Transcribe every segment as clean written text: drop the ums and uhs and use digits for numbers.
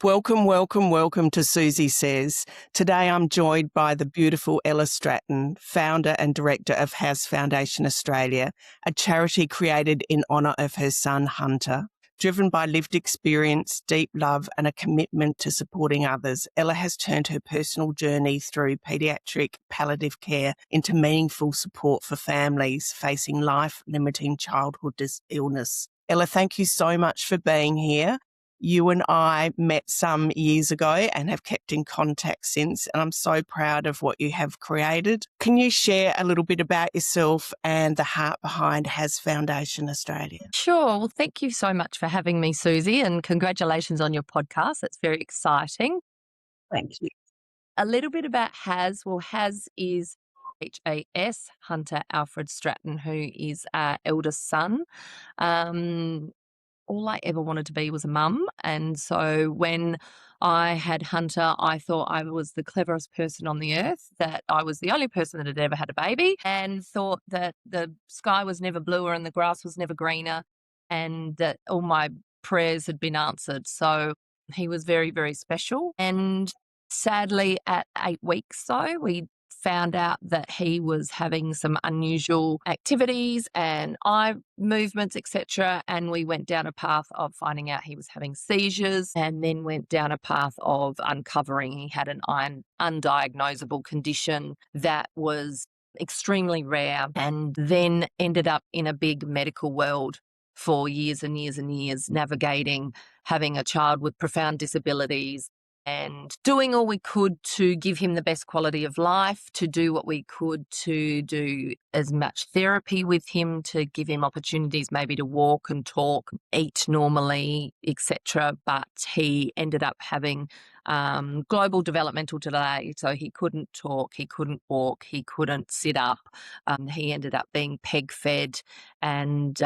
Welcome, welcome, welcome to Susie Says. Today I'm joined by the beautiful Ella Stratton, founder and director of Has Foundation Australia, a charity created in honour of her son Hunter. Driven by lived experience, deep love and a commitment to supporting others, Ella has turned her personal journey through pediatric palliative care into meaningful support for families facing life-limiting childhood illness. Ella, thank you so much for being here. You and I met some years ago and have kept in contact since, and I'm so proud of what you have created. Can you share a little bit about yourself and the heart behind Has Foundation Australia? Sure. Well, thank you so much for having me, Susie, and congratulations on your podcast. It's very exciting. Thank you. A little bit about Has. Well, Has is HAS, Hunter Alfred Stratton, who is our eldest son. All I ever wanted to be was a mum. And so when I had Hunter, I thought I was the cleverest person on the earth, that I was the only person that had ever had a baby, and thought that the sky was never bluer and the grass was never greener, and that all my prayers had been answered. So he was very, very special. And sadly, at 8 weeks, though, we found out that he was having some unusual activities and eye movements, etc. And we went down a path of finding out he was having seizures, and then went down a path of uncovering he had an undiagnosable condition that was extremely rare, and then ended up in a big medical world for years and years and years, navigating having a child with profound disabilities, and doing all we could to give him the best quality of life, to do what we could to do as much therapy with him, to give him opportunities maybe to walk and talk, eat normally, etc. But he ended up having global developmental delay, so he couldn't talk, he couldn't walk, he couldn't sit up. He ended up being peg-fed and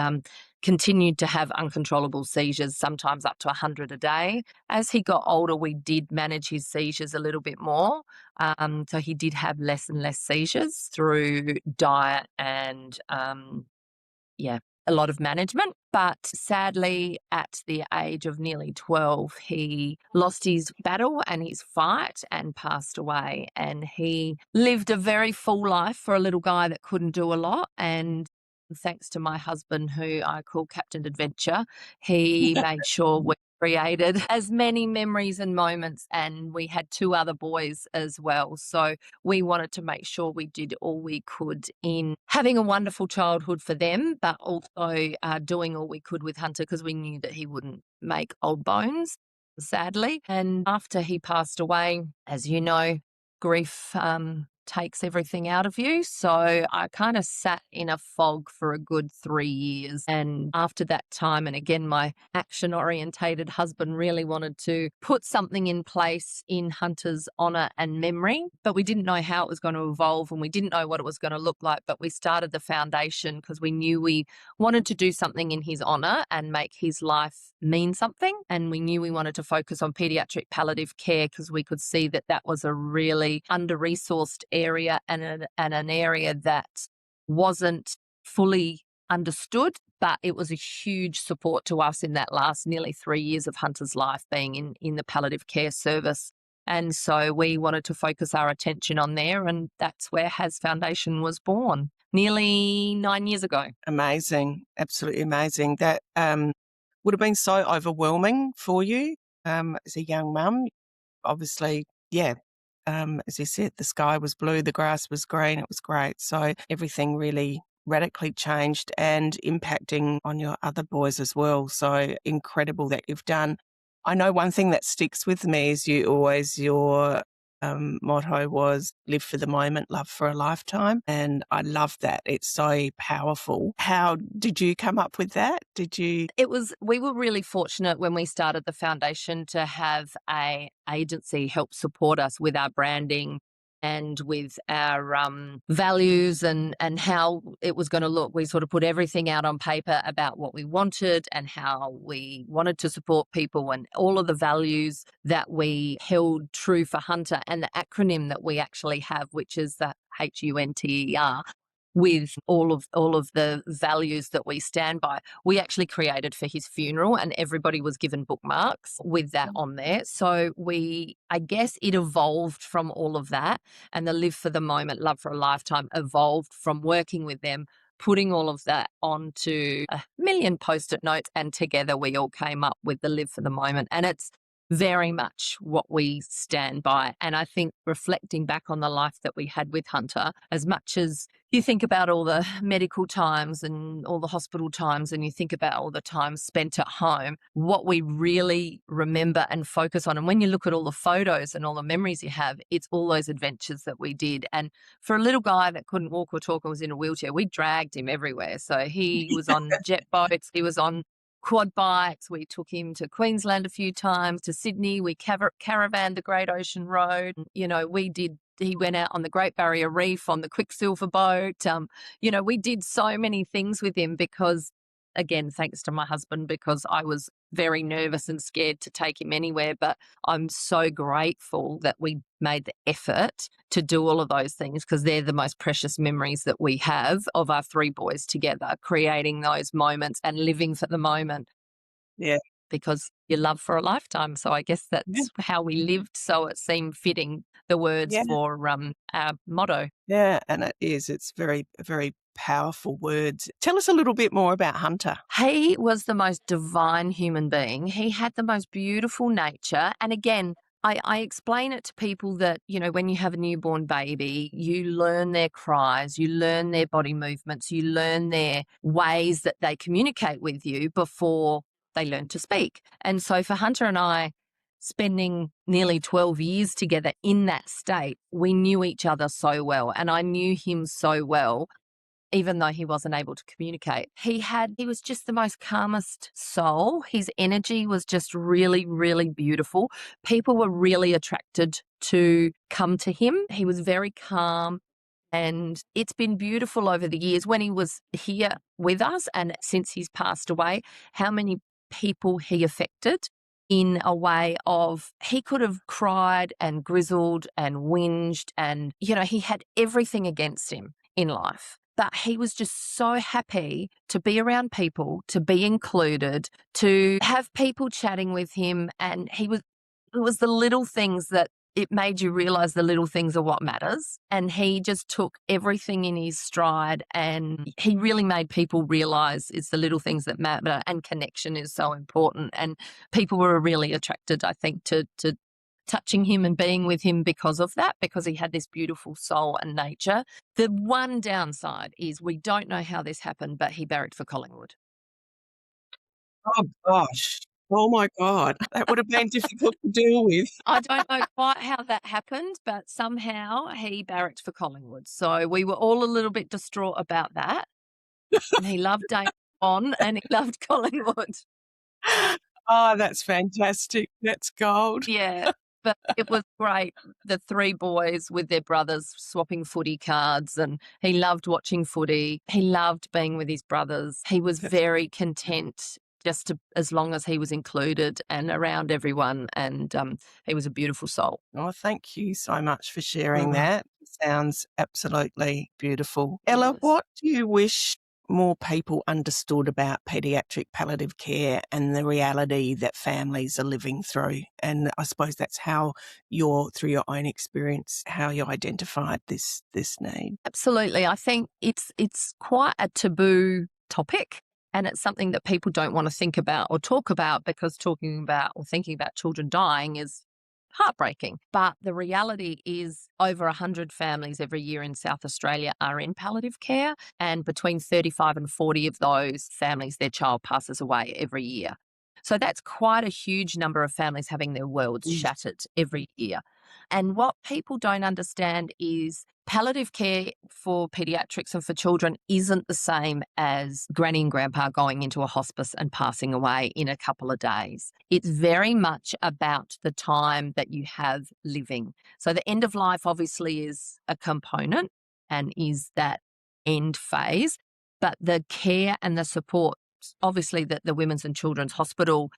continued to have uncontrollable seizures, sometimes up to 100 a day. As he got older, we did manage his seizures a little bit more. So he did have less and less seizures through diet and, a lot of management. But sadly, at the age of nearly 12, he lost his battle and his fight and passed away. And he lived a very full life for a little guy that couldn't do a lot. And thanks to my husband, who I call Captain Adventure, he made sure we created as many memories and moments, and we had 2 other boys as well. So we wanted to make sure we did all we could in having a wonderful childhood for them, but also doing all we could with Hunter, because we knew that he wouldn't make old bones, sadly. And after he passed away, as you know, grief takes everything out of you. So I kind of sat in a fog for a good 3 years. And after that time, and again, my action-orientated husband really wanted to put something in place in Hunter's honour and memory, but we didn't know how it was going to evolve, and we didn't know what it was going to look like. But we started the foundation because we knew we wanted to do something in his honour and make his life mean something. And we knew we wanted to focus on pediatric palliative care because we could see that that was a really under-resourced area and an area that wasn't fully understood, but it was a huge support to us in that last nearly 3 years of Hunter's life being in the palliative care service. And so we wanted to focus our attention on there, and that's where Has Foundation was born nearly 9 years ago. Amazing. Absolutely amazing. That would have been so overwhelming for you as a young mum. Obviously, as you said, the sky was blue, the grass was green, it was great. So everything really radically changed and impacting on your other boys as well. So incredible that you've done. I know one thing that sticks with me is your motto was live for the moment, love for a lifetime. And I love that. It's so powerful. How did you come up with that? We were really fortunate when we started the foundation to have a agency help support us with our branding and with our values and how it was going to look. We sort of put everything out on paper about what we wanted and how we wanted to support people, and all of the values that we held true for Hunter, and the acronym that we actually have, which is the HUNTER, with all of the values that we stand by. We actually created for his funeral, and everybody was given bookmarks with that on there. So I guess it evolved from all of that, and the live for the moment, love for a lifetime evolved from working with them, putting all of that onto a million post-it notes, and together we all came up with the live for the moment. And it's very much what we stand by. And I think reflecting back on the life that we had with Hunter, as much as you think about all the medical times and all the hospital times, and you think about all the time spent at home, what we really remember and focus on, and when you look at all the photos and all the memories you have, it's all those adventures that we did. And for a little guy that couldn't walk or talk and was in a wheelchair, we dragged him everywhere. So he was on jet boats, he was on quad bikes. We took him to Queensland a few times, to Sydney. We caravaned the Great Ocean Road. He went out on the Great Barrier Reef on the Quicksilver boat. We did so many things with him because, again, thanks to my husband, because I was very nervous and scared to take him anywhere. But I'm so grateful that we made the effort to do all of those things, because they're the most precious memories that we have of our three boys together, creating those moments and living for the moment. Yeah. Because you love for a lifetime. So I guess that's how we lived. So it seemed fitting, the words for our motto. Yeah, and it is. It's very, very powerful words. Tell us a little bit more about Hunter. He was the most divine human being. He had the most beautiful nature. And again, I explain it to people that, when you have a newborn baby, you learn their cries, you learn their body movements, you learn their ways that they communicate with you before they learn to speak. And so for Hunter and I, spending nearly 12 years together in that state, we knew each other so well, and I knew him so well, even though he wasn't able to communicate. He was just the most calmest soul. His energy was just really, really beautiful. People were really attracted to come to him. He was very calm. And it's been beautiful over the years when he was here with us, and since he's passed away, how many people he affected in a way of, he could have cried and grizzled and whinged and, he had everything against him in life. But he was just so happy to be around people, to be included, to have people chatting with him. And it was the little things that it made you realize the little things are what matters. And he just took everything in his stride, and he really made people realize it's the little things that matter, and connection is so important. And people were really attracted, I think, to touching him and being with him because of that, because he had this beautiful soul and nature. The one downside is we don't know how this happened, but he barracked for Collingwood. Oh, gosh. Oh, my God. That would have been difficult to deal with. I don't know quite how that happened, but somehow he barracked for Collingwood. So we were all a little bit distraught about that. And he loved Dane on, and he loved Collingwood. Oh, that's fantastic. That's gold. Yeah. But it was great, the three boys with their brothers swapping footy cards, and he loved watching footy. He loved being with his brothers. He was very content as long as he was included and around everyone, and he was a beautiful soul. Oh, thank you so much for sharing that. It sounds absolutely beautiful. Ella, what do you wish more people understood about pediatric palliative care and the reality that families are living through? And I suppose that's how through your own experience, how you identified this need. Absolutely. I think it's quite a taboo topic, and it's something that people don't want to think about or talk about, because talking about or thinking about children dying is heartbreaking. But the reality is over 100 families every year in South Australia are in palliative care, and between 35 and 40 of those families, their child passes away every year. So that's quite a huge number of families having their worlds shattered every year. And what people don't understand is palliative care for pediatrics and for children isn't the same as granny and grandpa going into a hospice and passing away in a couple of days. It's very much about the time that you have living. So the end of life obviously is a component and is that end phase, but the care and the support, obviously, that the Women's and Children's Hospital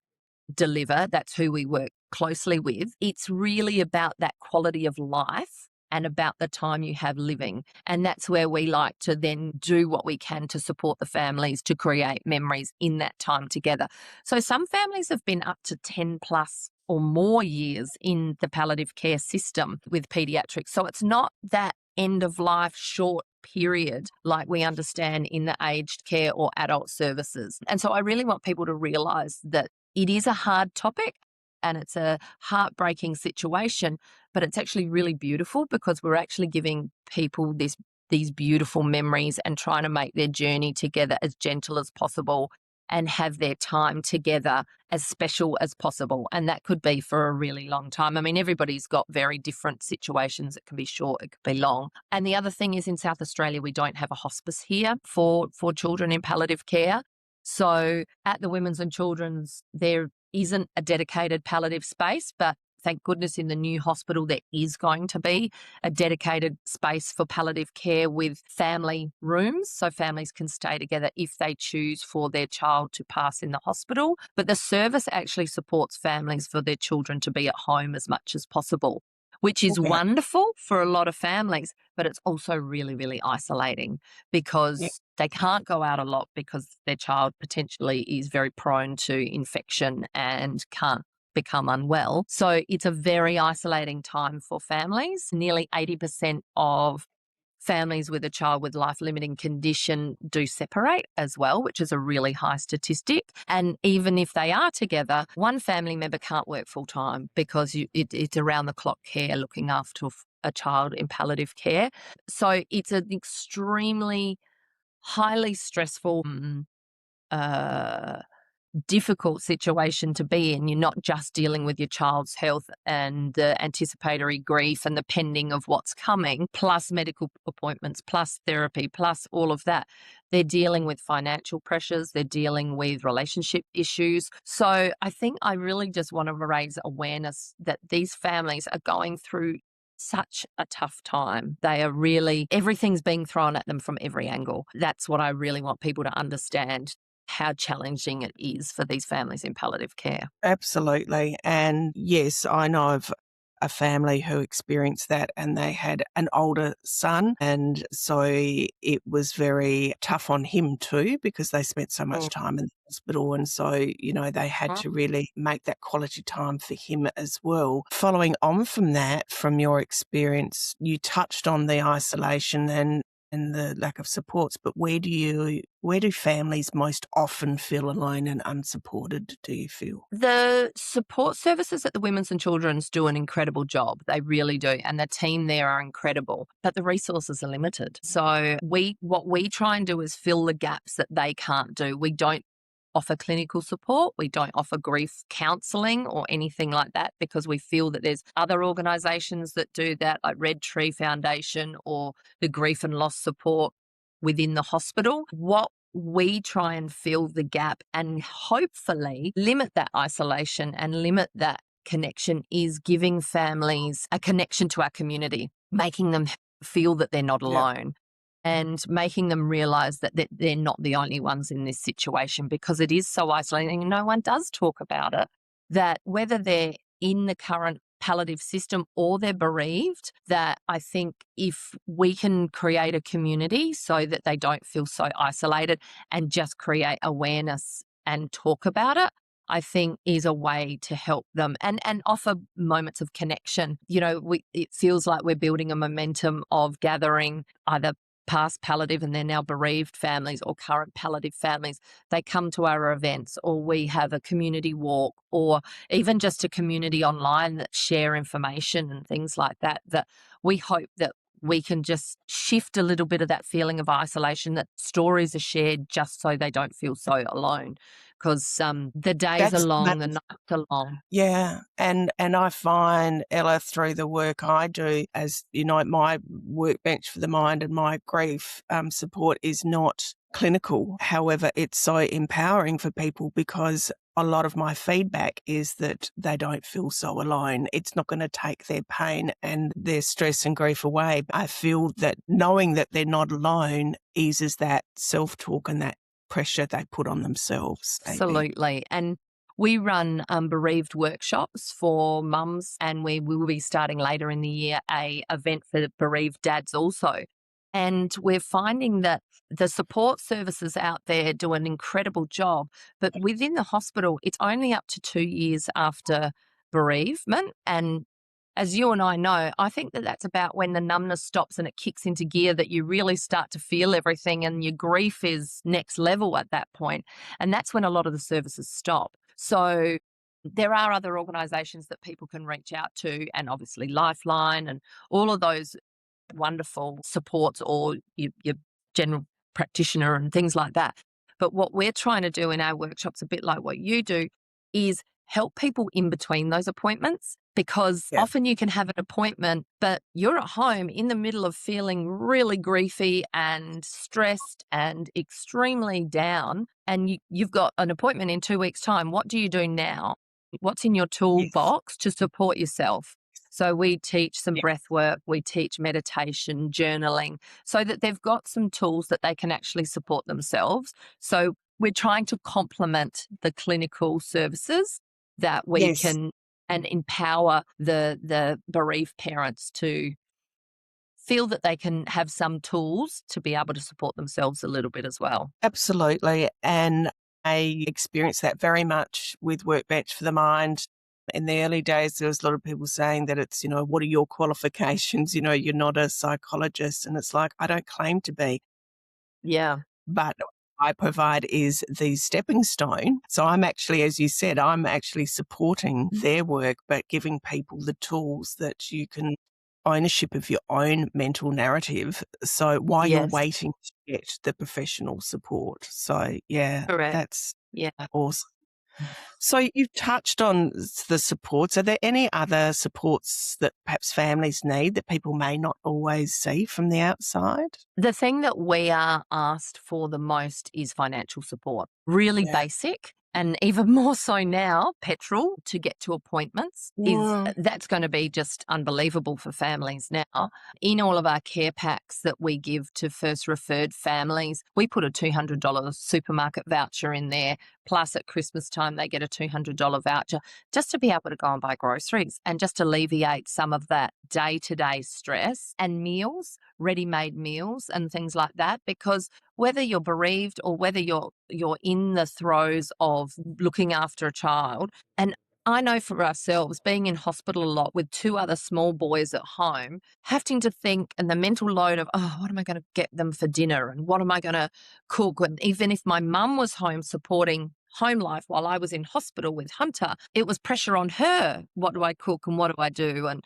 deliver, that's who we work closely with. It's really about that quality of life and about the time you have living. And that's where we like to then do what we can to support the families to create memories in that time together. So some families have been up to 10 plus or more years in the palliative care system with pediatrics. So it's not that end of life short period like we understand in the aged care or adult services. And so I really want people to realise that it is a hard topic and it's a heartbreaking situation, but it's actually really beautiful because we're actually giving people these beautiful memories and trying to make their journey together as gentle as possible and have their time together as special as possible. And that could be for a really long time. I mean, everybody's got very different situations. It can be short, it could be long. And the other thing is in South Australia, we don't have a hospice here for children in palliative care. So at the Women's and Children's, there isn't a dedicated palliative space, but thank goodness in the new hospital there is going to be a dedicated space for palliative care with family rooms so families can stay together if they choose for their child to pass in the hospital. But the service actually supports families for their children to be at home as much as possible, which is Okay. wonderful for a lot of families, but it's also really, really isolating because they can't go out a lot because their child potentially is very prone to infection and can't become unwell. So it's a very isolating time for families. Nearly 80% of families with a child with life-limiting condition do separate as well, which is a really high statistic. And even if they are together, one family member can't work full-time because it's around-the-clock care looking after a child in palliative care. So it's an extremely highly stressful difficult situation to be in. You're not just dealing with your child's health and the anticipatory grief and the pending of what's coming, plus medical appointments, plus therapy, plus all of that. They're dealing with financial pressures. They're dealing with relationship issues. So I think I really just want to raise awareness that these families are going through such a tough time. They are really, everything's being thrown at them from every angle. That's what I really want people to understand, how challenging it is for these families in palliative care. Absolutely. And yes, I know of a family who experienced that and they had an older son. And so it was very tough on him too because they spent so much time in the hospital. And so, they had to really make that quality time for him as well. Following on from that, from your experience, you touched on the isolation and the lack of supports, but where do families most often feel alone and unsupported, do you feel? The support services at the Women's and Children's do an incredible job. They really do. And the team there are incredible, but the resources are limited. So what we try and do is fill the gaps that they can't do. We don't offer clinical support. We don't offer grief counselling or anything like that because we feel that there's other organisations that do that, like Red Tree Foundation or the grief and loss support within the hospital. What we try and fill the gap and hopefully limit that isolation and limit that connection is giving families a connection to our community, making them feel that they're not alone. And making them realise that they're not the only ones in this situation because it is so isolating and no one does talk about it, that whether they're in the current palliative system or they're bereaved, that I think if we can create a community so that they don't feel so isolated and just create awareness and talk about it, I think is a way to help them and offer moments of connection. It feels like we're building a momentum of gathering either past palliative and they're now bereaved families or current palliative families. They come to our events or we have a community walk or even just a community online that share information and things like that, that we hope that we can just shift a little bit of that feeling of isolation, that stories are shared just so they don't feel so alone because the days are long, the nights are long. Yeah, and I find, Ella, through the work I do, as my workbench for the mind and my grief support is not clinical. However, it's so empowering for people because a lot of my feedback is that they don't feel so alone. It's not going to take their pain and their stress and grief away. I feel that knowing that they're not alone eases that self-talk and that pressure they put on themselves. Maybe. Absolutely. And we run bereaved workshops for mums, and we will be starting later in the year a event for bereaved dads also. And we're finding that the support services out there do an incredible job, but within the hospital, it's only up to 2 years after bereavement. And as you and I know, I think that that's about when the numbness stops and it kicks into gear, that you really start to feel everything and your grief is next level at that point. And that's when a lot of the services stop. So there are other organisations that people can reach out to, and obviously Lifeline and all of those wonderful supports, or your general practitioner and things like that. But what we're trying to do in our workshops, a bit like what you do, is help people in between those appointments, because Yeah. often you can have an appointment, but you're at home in the middle of feeling really griefy and stressed and extremely down, and you've got an appointment in 2 weeks' time. What do you do now? What's in your Yes. toolbox to support yourself? So we teach some Yeah. breath work, we teach meditation, journaling, so that they've got some tools that they can actually support themselves. So we're trying to complement the clinical services that we Yes. can, and empower the bereaved parents to feel that they can have some tools to be able to support themselves a little bit as well. Absolutely. And I experienced that very much with Workbench for the Mind. In the early days, there was a lot of people saying that it's, what are your qualifications? You're not a psychologist. And it's like, I don't claim to be, Yeah, but what I provide is the stepping stone. So I'm actually, as you said, I'm actually supporting their work, but giving people the tools that you can ownership of your own mental narrative. So while you're yes, waiting to get the professional support. So yeah, correct. that's Yeah. awesome. So you've touched on the supports. Are there any other supports that perhaps families need that people may not always see from the outside? The thing that we are asked for the most is financial support. Really Yeah. basic, and even more so now, petrol to get to appointments is Mm, that's going to be just unbelievable for families now. In all of our care packs that we give to first referred families, we put a $200 supermarket voucher in there. Plus at Christmas time, they get a $200 voucher just to be able to go and buy groceries and just alleviate some of that day-to-day stress, and meals, ready-made meals and things like that. Because whether you're bereaved or whether you're in the throes of looking after a child, and I know for ourselves, being in hospital a lot with two other small boys at home, having to think, and the mental load of, oh, what am I going to get them for dinner, and what am I going to cook? And even if my mum was home supporting home life while I was in hospital with Hunter, it was pressure on her. What do I cook and what do I do? And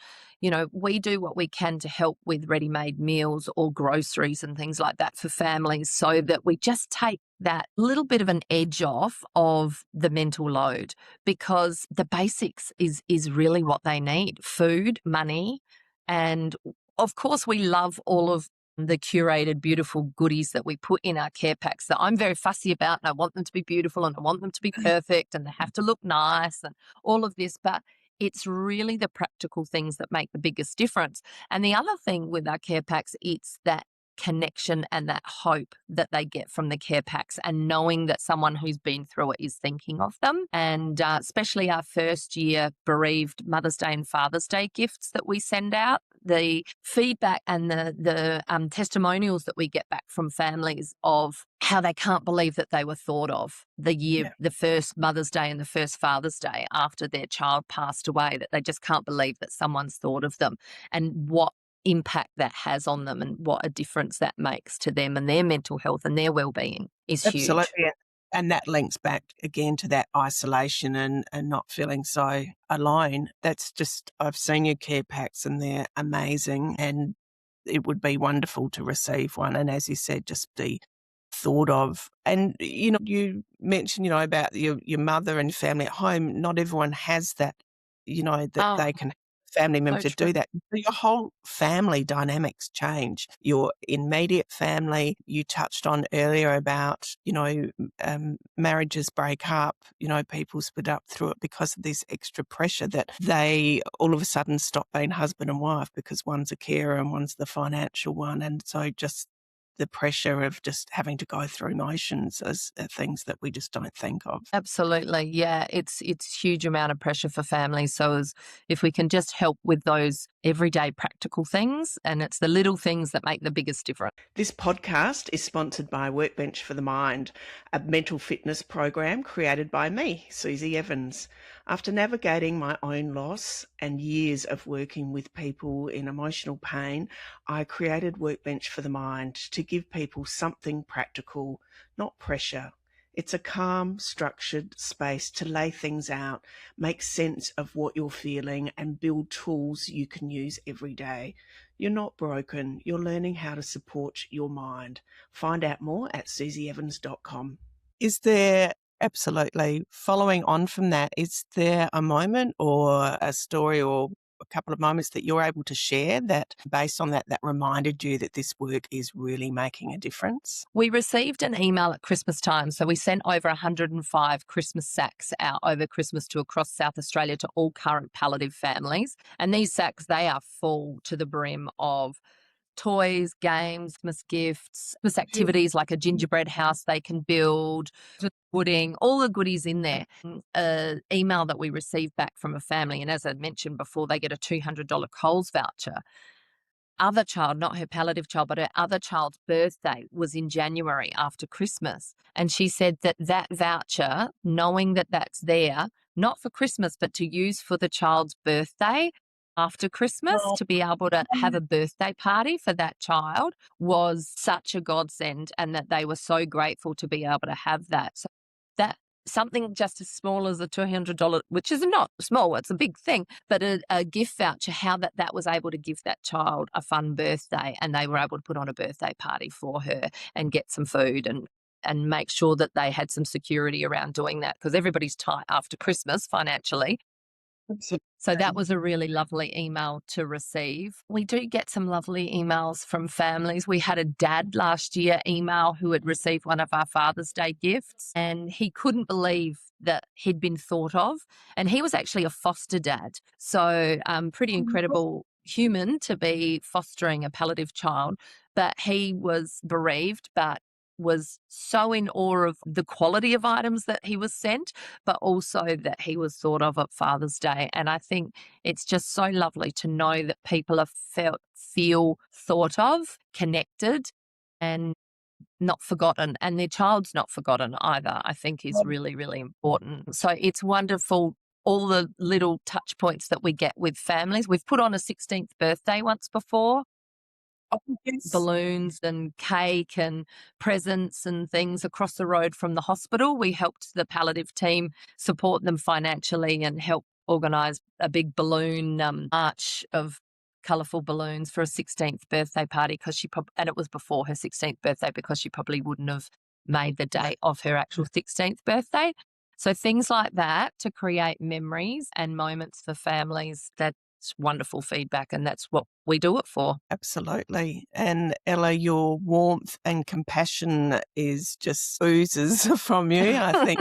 we do what we can to help with ready-made meals or groceries and things like that for families, so that we just take that little bit of an edge off of the mental load, because the basics is really what they need: food, money, and of course we love all of the curated, beautiful goodies that we put in our care packs that I'm very fussy about, and I want them to be beautiful and I want them to be perfect and they have to look nice and all of this. But it's really the practical things that make the biggest difference. And the other thing with our care packs, it's that connection and that hope that they get from the care packs, and knowing that someone who's been through it is thinking of them. And especially our first year bereaved Mother's Day and Father's Day gifts that we send out, the feedback and the testimonials that we get back from families of how they can't believe that they were thought of yeah, the first Mother's Day and the first Father's Day after their child passed away, that they just can't believe that someone's thought of them, and what impact that has on them and what a difference that makes to them and their mental health and their well-being is huge. absolutely. And that links back again to that isolation and not feeling so alone. That's just, I've seen your care packs and they're amazing, and it would be wonderful to receive one. And as you said, just be thought of. And, you mentioned, about your mother and family at home. Not everyone has that, that Oh, they can family member so to true. do that. So your whole family dynamics change. Your immediate family, you touched on earlier about, marriages break up, people split up through it because of this extra pressure that they all of a sudden stop being husband and wife because one's a carer and one's the financial one. And so just the pressure of just having to go through motions as things that we just don't think of. Absolutely. Yeah. It's huge amount of pressure for families. So if we can just help with those everyday practical things, and it's the little things that make the biggest difference. This podcast is sponsored by Workbench for the Mind, a mental fitness program created by me, Susie Evans. After navigating my own loss and years of working with people in emotional pain, I created Workbench for the Mind to give people something practical, not pressure. It's a calm, structured space to lay things out, make sense of what you're feeling, and build tools you can use every day. You're not broken. You're learning how to support your mind. Find out more at susieevans.com. Is there, absolutely, following on from that, is there a moment or a story or a couple of moments that you're able to share that based on that reminded you that this work is really making a difference? We received an email at Christmas time. So we sent over 105 Christmas sacks out over Christmas to across South Australia to all current palliative families. And these sacks, they are full to the brim of toys, games, Christmas gifts, Christmas activities like a gingerbread house they can build, pudding, all the goodies in there. An email that we received back from a family, and as I mentioned before, they get a $200 Coles voucher. Other child, not her palliative child, but her other child's birthday was in January after Christmas. And she said that that voucher, knowing that that's there, not for Christmas, but to use for the child's birthday after Christmas, to be able to have a birthday party for that child, was such a godsend, and that they were so grateful to be able to have that. So that something just as small as a $200, which is not small, it's a big thing, but a gift voucher, how that was able to give that child a fun birthday, and they were able to put on a birthday party for her and get some food and make sure that they had some security around doing that, because everybody's tight after Christmas financially. So that was a really lovely email to receive. We do get some lovely emails from families. We had a dad last year email who had received one of our Father's Day gifts, and he couldn't believe that he'd been thought of. And he was actually a foster dad. So pretty incredible human to be fostering a palliative child. But he was bereaved, but was so in awe of the quality of items that he was sent, but also that he was thought of at Father's Day. And I think it's just so lovely to know that people feel thought of, connected, and not forgotten, and their child's not forgotten either, I think is really, really important. So it's wonderful, all the little touch points that we get with families. We've put on a 16th birthday once before. Balloons and cake and presents and things across the road from the hospital. We helped the palliative team support them financially and help organise a big balloon arch of colourful balloons for a 16th birthday party, and it was before her 16th birthday, because she probably wouldn't have made the date of her actual 16th birthday. So things like that to create memories and moments for families, that's wonderful feedback, and that's what we do it for. Absolutely. And Ella, your warmth and compassion is just oozes from you. I think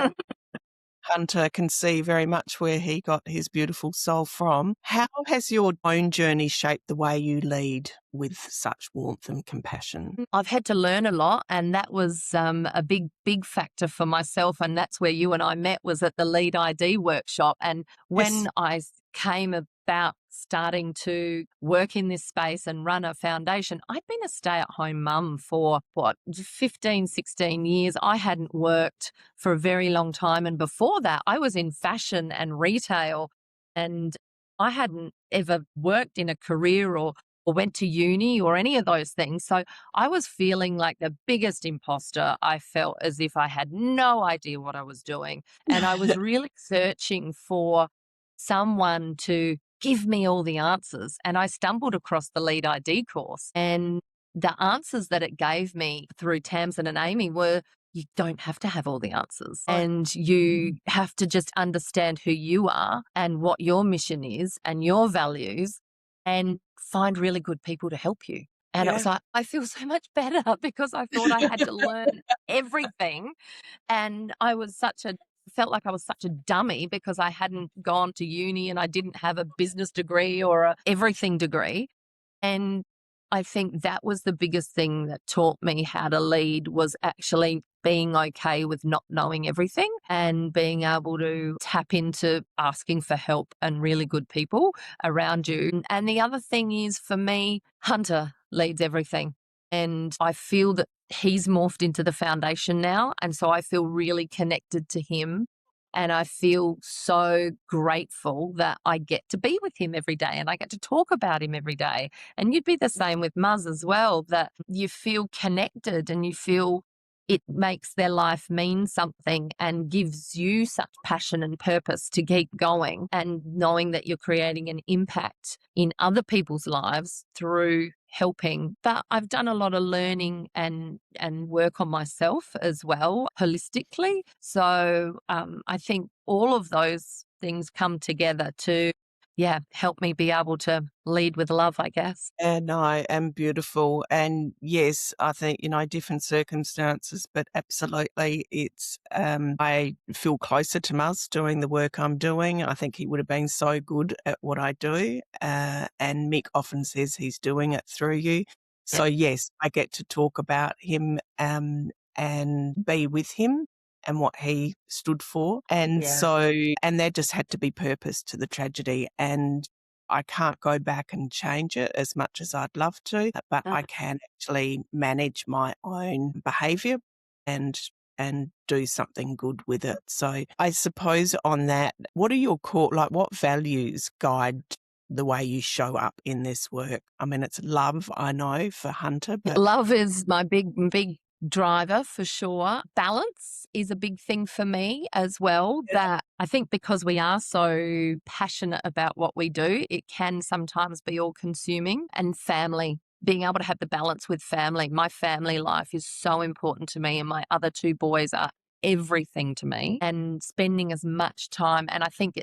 Hunter can see very much where he got his beautiful soul from. How has your own journey shaped the way you lead with such warmth and compassion? I've had to learn a lot, and that was a big factor for myself, and that's where you and I met, was at the Lead ID workshop. And when I came about starting to work in this space and run a foundation, I'd been a stay-at-home mum for 15, 16 years. I hadn't worked for a very long time, and before that I was in fashion and retail, and I hadn't ever worked in a career or went to uni or any of those things. So I was feeling like the biggest imposter. I felt as if I had no idea what I was doing. And I was really searching for someone to give me all the answers. And I stumbled across the Lead ID course. And the answers that it gave me through Tamsin and Amy were, you don't have to have all the answers. And you have to just understand who you are and what your mission is and your values, and find really good people to help you. And it was like, I feel so much better, because I thought I had to learn everything. And I felt like I was such a dummy because I hadn't gone to uni and I didn't have a business degree or a everything degree. And I think that was the biggest thing that taught me how to lead, was actually being okay with not knowing everything and being able to tap into asking for help and really good people around you. And the other thing is, for me, Hunter leads everything. And I feel that he's morphed into the foundation now. And so I feel really connected to him. And I feel so grateful that I get to be with him every day and I get to talk about him every day. And you'd be the same with Muzz as well, that you feel connected and you feel it makes their life mean something and gives you such passion and purpose to keep going, and knowing that you're creating an impact in other people's lives through helping. But I've done a lot of learning and work on myself as well, holistically. So I think all of those things come together to, help me be able to lead with love, I guess. And I am beautiful. And yes, I think, different circumstances, but absolutely I feel closer to Muzz doing the work I'm doing. I think he would have been so good at what I do. And Mick often says he's doing it through you. So yes, I get to talk about him, and be with him and what he stood for. And and there just had to be purpose to the tragedy. And I can't go back and change it as much as I'd love to, but I can actually manage my own behaviour and do something good with it. So I suppose on that, what are your core, what values guide the way you show up in this work? I mean, it's love, I know, for Hunter, but love is my big driver for sure. Balance is a big thing for me as well, that I think because we are so passionate about what we do, it can sometimes be all consuming. And family, being able to have the balance with family. My family life is so important to me, and my other two boys are everything to me, and spending as much time. And I think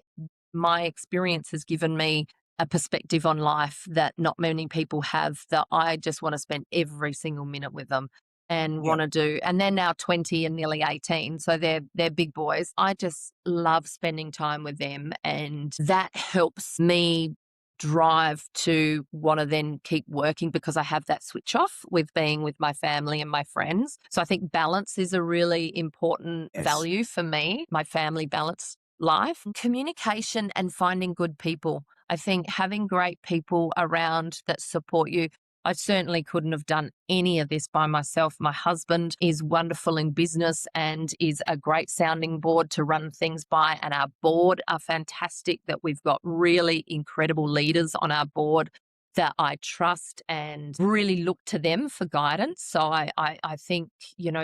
my experience has given me a perspective on life that not many people have, that I just want to spend every single minute with them and want to do. And they're now 20 and nearly 18, so they're big boys. I just love spending time with them, and that helps me drive to want to then keep working, because I have that switch off with being with my family and my friends. So I think balance is a really important value for me, my family balance life. Communication and finding good people. I think having great people around that support you. I certainly couldn't have done any of this by myself. My husband is wonderful in business and is a great sounding board to run things by, and our board are fantastic, that we've got really incredible leaders on our board that I trust and really look to them for guidance. So I think,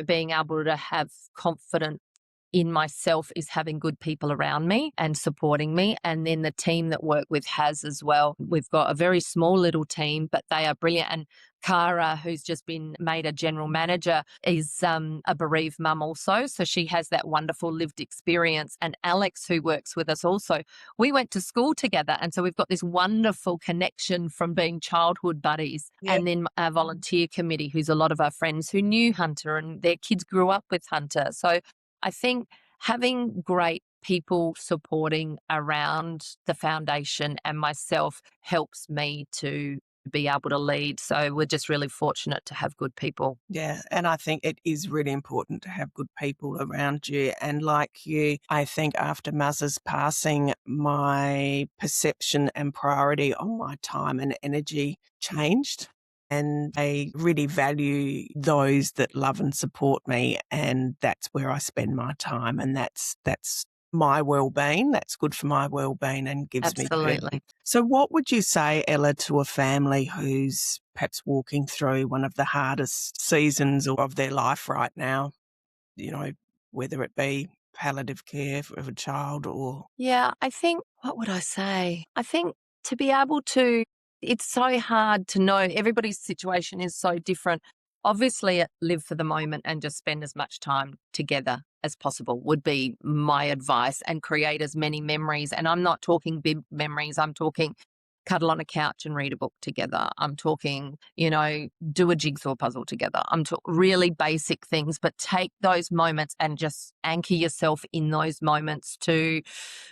being able to have confidence in myself is having good people around me and supporting me. And then the team that work with has as well. We've got a very small little team, but they are brilliant. And Cara, who's just been made a general manager, is a bereaved mum also. So she has that wonderful lived experience. And Alex, who works with us also, we went to school together. And so we've got this wonderful connection from being childhood buddies. And then our volunteer committee, who's a lot of our friends who knew Hunter and their kids grew up with Hunter. So I think having great people supporting around the foundation and myself helps me to be able to lead. So we're just really fortunate to have good people. Yeah, and I think it is really important to have good people around you. And like you, I think after Muzz's passing, my perception and priority on my time and energy changed. And I really value those that love and support me, and that's where I spend my time, and that's my well-being. That's good for my well-being and gives me purpose. So what would you say, Ella, to a family who's perhaps walking through one of the hardest seasons of their life right now, whether it be palliative care of a child or... Yeah, I think, what would I say? I think to be able to, it's so hard to know. Everybody's situation is so different. Obviously, live for the moment and just spend as much time together as possible would be my advice, and create as many memories. And I'm not talking big memories. I'm talking cuddle on a couch and read a book together. I'm talking, do a jigsaw puzzle together. I'm talking really basic things, but take those moments and just anchor yourself in those moments to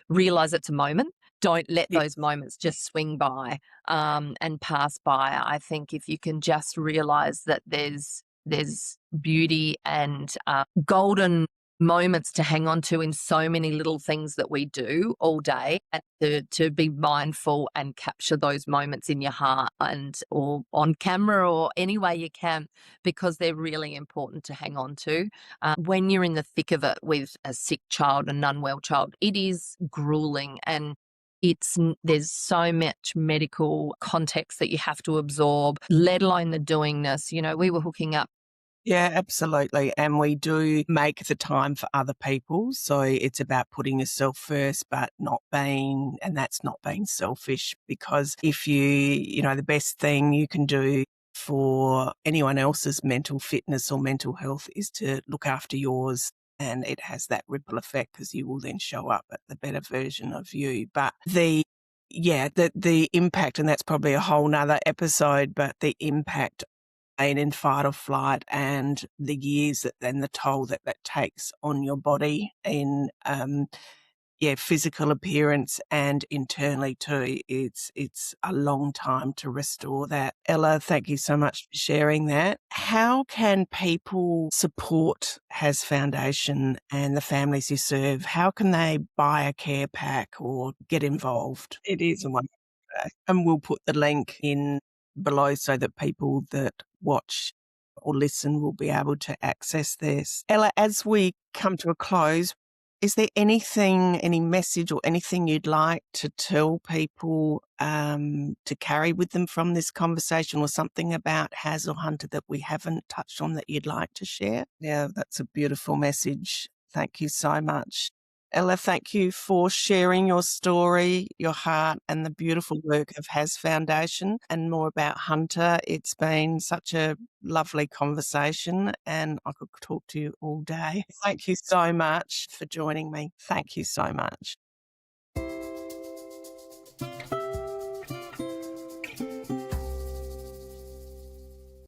realize it's a moment. don't let Yeah. those moments just swing by and pass by. I think if you can just realize that there's beauty and golden moments to hang on to in so many little things that we do all day, and to be mindful and capture those moments in your heart and or on camera or any way you can, because they're really important to hang on to. When you're in the thick of it with a sick child, an unwell child, it is grueling, and there's so much medical context that you have to absorb, let alone the doingness. We were hooking up. Yeah, absolutely. And we do make the time for other people. So it's about putting yourself first, but and that's not being selfish, because if the best thing you can do for anyone else's mental fitness or mental health is to look after yours. And it has that ripple effect, because you will then show up at the better version of you. But the impact, and that's probably a whole nother episode, but the impact in fight or flight, and the years and the toll that takes on your body in physical appearance and internally too. It's a long time to restore that. Ella, thank you so much for sharing that. How can people support Has Foundation and the families you serve? How can they buy a care pack or get involved? It is a wonderful day. And we'll put the link in below so that people that watch or listen will be able to access this. Ella, as we come to a close, is there any message or anything you'd like to tell people to carry with them from this conversation, or something about Has or Hunter that we haven't touched on that you'd like to share? Yeah, that's a beautiful message. Thank you so much. Ella, thank you for sharing your story, your heart, and the beautiful work of Has Foundation, and more about Hunter. It's been such a lovely conversation, and I could talk to you all day. Thank you so much for joining me. Thank you so much.